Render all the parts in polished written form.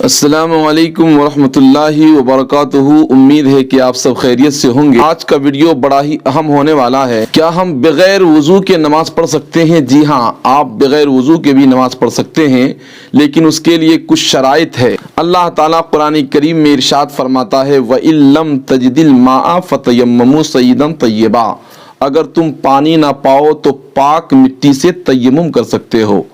अस्सलाम वालेकुम वरहमतुल्लाहि वबरकातुहू। उम्मीद है कि आप सब खैरियत से होंगे। आज का वीडियो बड़ा ही अहम होने वाला है। क्या हम बगैर वुजू के नमाज पढ़ सकते हैं? जी हाँ, आप बगैर वुजू के भी नमाज पढ़ सकते हैं, लेकिन उसके लिए कुछ शराइत है। अल्लाह ताला कुरान करीम में इरशाद फरमाता है, व इल्लम तजदिल माअ फतयम्ममू सय्यिदन तय्यबा। अगर तुम पानी ना पाओ तो पाक मिट्टी से तयम्मुम कर सकते हो।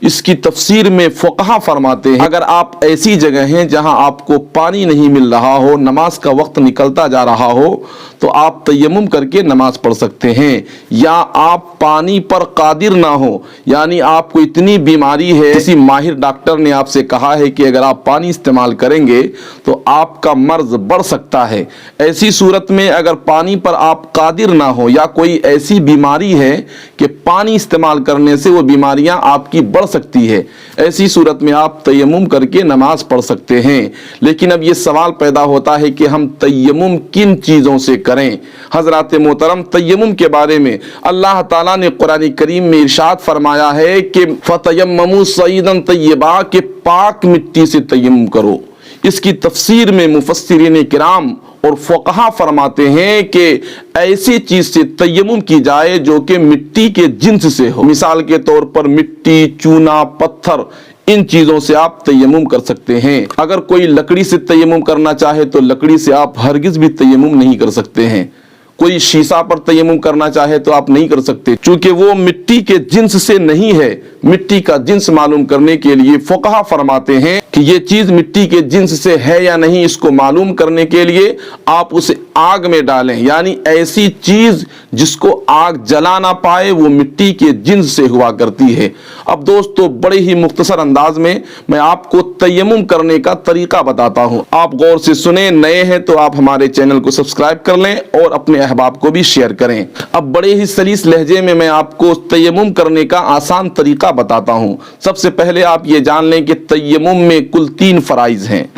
इसकी तफसीर में फ़ुक़हा फरमाते हैं, अगर आप ऐसी जगह हैं जहां आपको पानी नहीं मिल रहा हो, नमाज का वक्त निकलता जा रहा हो, तो आप तयम्मुम करके नमाज पढ़ सकते हैं। या आप पानी पर कादिर ना हो, यानी आपको इतनी बीमारी है, किसी माहिर डॉक्टर ने आपसे कहा है कि अगर आप पानी इस्तेमाल करेंगे तो आपका मर्ज बढ़ सकता है। ऐसी सूरत में अगर पानी पर आप कादिर ना हो, या कोई ऐसी बीमारी है कि पानी इस्तेमाल करने से वो बीमारियां आपकी बढ़ सकती है, ऐसी सूरत में आप तयम्मुम करके नमाज पढ़ सकते हैं। लेकिन अब ये सवाल पैदा होता है कि हम तयम्मुम किन चीज़ों से करें। हजरात मोहतरम, तयम्मुम के बारे में अल्लाह ताला ने कुरान करीम में इरशाद फरमाया है कि फतयम्ममू सय्यिदन तय्यबा, के पाक मिट्टी से तयम्मुम करो। इसकी तफसीर में मुफस्सिरीन किराम और फ़ुक़हा फरमाते हैं कि ऐसी चीज से तयम्मुम की जाए जो कि मिट्टी के जिन्स से हो। मिसाल के तौर पर मिट्टी, चूना, पत्थर, इन चीजों से आप तयम्मुम कर सकते हैं। अगर कोई लकड़ी से तयम्मुम करना चाहे तो लकड़ी से आप हरगिज भी तयम्मुम नहीं कर सकते हैं। कोई शीशा पर तयम्मुम करना चाहे तो आप नहीं कर सकते, क्योंकि वो मिट्टी के जिन्स से नहीं है। मिट्टी का जिन्स मालूम करने के लिए फ़ुक़हा फरमाते हैं कि ये चीज मिट्टी के जिन्स से है या नहीं, इसको मालूम करने के लिए आप उसे आग में डालें, यानी ऐसी चीज जिसको आग जला ना पाए वो मिट्टी के जिन्स से हुआ करती है। अब दोस्तों, बड़े ही मुख्तसर अंदाज में मैं आपको तयम्मुम करने का तरीका बताता हूं। आप गौर से सुने। नए हैं तो आप हमारे चैनल को सब्सक्राइब कर लें और अपने अहबाब को भी शेयर करें। अब बड़े ही सलीस लहजे में मैं आपको तयम्मुम करने का आसान तरीका बताता हूं। सबसे पहले आप ये जान लें कि तयम्मुम में कुल 3 फराइज हैं।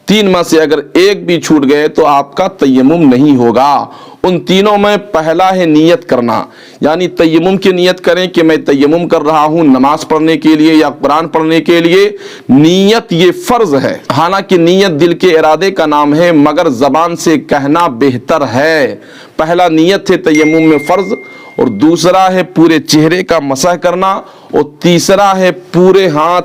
3 में से अगर एक भी छूट गए तो आपका तयम्मुम नहीं होगा। उन तीनों में पहला है नियत करना, यानी तयम्मुम की नियत करें कि मैं तयम्मुम कर रहा हूं नमाज पढ़ने के लिए या कुरान पढ़ने के लिए। नियत ये फर्ज है। हालांकि नियत दिल के इरादे का नाम है, मगर जबान से कहना बेहतर है। पहला नियत है तयम्मुम में फर्ज, और दूसरा है पूरे चेहरे का मसह करना, और तीसरा है पूरे हाथ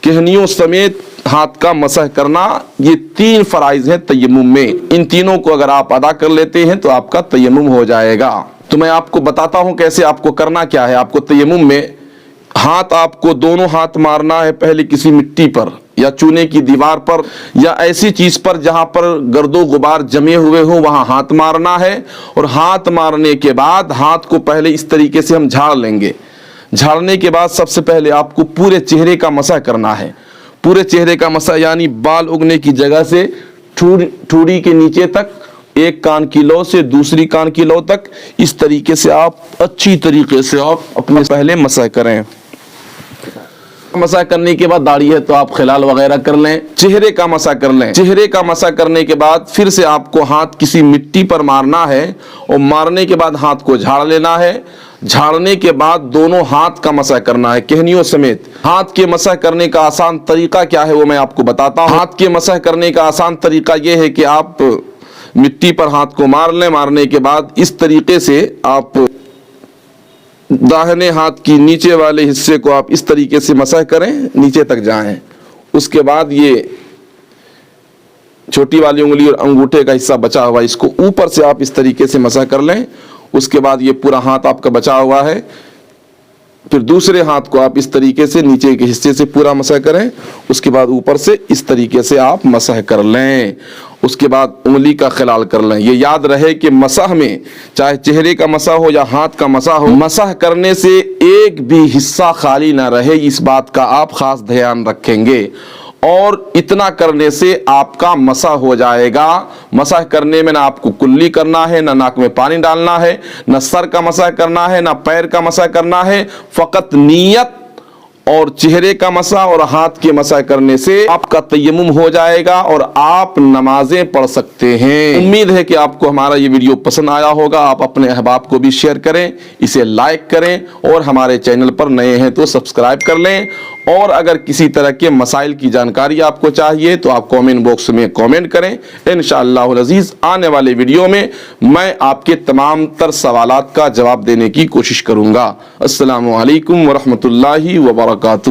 कहनियों समेत हाथ का मसह करना। ये 3 फराइज हैं तयम्मुम में। इन तीनों को अगर आप अदा कर लेते हैं तो आपका तयम्मुम हो जाएगा। तो मैं आपको बताता हूं कैसे आपको करना क्या है। आपको तयम्मुम में आपको दोनों हाथ मारना है, पहले किसी मिट्टी पर या चूने की दीवार पर या ऐसी चीज पर जहां पर गर्दो गुबार जमे हुए हो, वहां हाथ मारना है। और हाथ मारने के बाद हाथ को पहले इस तरीके से हम झाड़ लेंगे। झाड़ने के बाद सबसे पहले आपको पूरे चेहरे का मसह करना है। पूरे चेहरे का मसह यानी बाल उगने की जगह से ठुड़ी के नीचे तक, एक कान की लौ से दूसरी कान की लौ तक, इस तरीके से आप अच्छी तरीके से आप अपने पहले मसह करें। मसा करने के बाद दाढ़ी है तो आप खिलाल वगैरह कर लें। चेहरे का मसा कर लें। चेहरे का मसा करने के बाद फिर से आपको हाथ किसी मिट्टी पर मारना है, और मारने के बाद हाथ को झाड़ लेना है। झाड़ने के बाद दोनों हाथ का मसा करना है कहनियों समेत। हाथ के मसा करने का आसान तरीका क्या है वो मैं आपको बताता हूँ। हाथ के मसा करने का आसान तरीका यह है कि आप मिट्टी पर हाथ को मार लें। मारने के बाद इस तरीके से आप दाहिने हाथ की नीचे वाले हिस्से को आप इस तरीके से मसह करें, नीचे तक जाएं। उसके बाद ये छोटी वाली उंगली और अंगूठे का हिस्सा बचा हुआ, इसको ऊपर से आप इस तरीके से मसह कर लें। उसके बाद ये पूरा हाथ आपका बचा हुआ है। फिर दूसरे हाथ को आप इस तरीके से नीचे के हिस्से से पूरा मसह करें। उसके बाद ऊपर से इस तरीके से आप मसह कर लें। उसके बाद उंगली का खिलाल कर लें। ये याद रहे कि मसह में चाहे चेहरे का मसह हो या हाथ का मसह हो, मसह करने से एक भी हिस्सा खाली ना रहे, इस बात का आप खास ध्यान रखेंगे। और इतना करने से आपका मसा हो जाएगा। मसा करने में ना आपको कुल्ली करना है, ना नाक में पानी डालना है, ना सर का मसा करना है, ना पैर का मसा करना है। फकत नियत और चेहरे का मसा और हाथ के मसा करने से आपका तयम्मुम हो जाएगा और आप नमाजें पढ़ सकते हैं। उम्मीद है कि आपको हमारा ये वीडियो पसंद आया होगा। आप अपने अहबाब को भी शेयर करें, इसे लाइक करें और हमारे चैनल पर नए हैं तो सब्सक्राइब कर लें اور اگر کسی طرح کے مسائل کی جانکاری آپ کو چاہیے تو آپ کامنٹ باکس میں کامنٹ کریں، انشاءاللہ العزیز آنے والے ویڈیو میں میں آپ کے تمام تر سوالات کا جواب دینے کی کوشش کروں گا۔ السلام علیکم ورحمۃ اللہ وبرکاتہ۔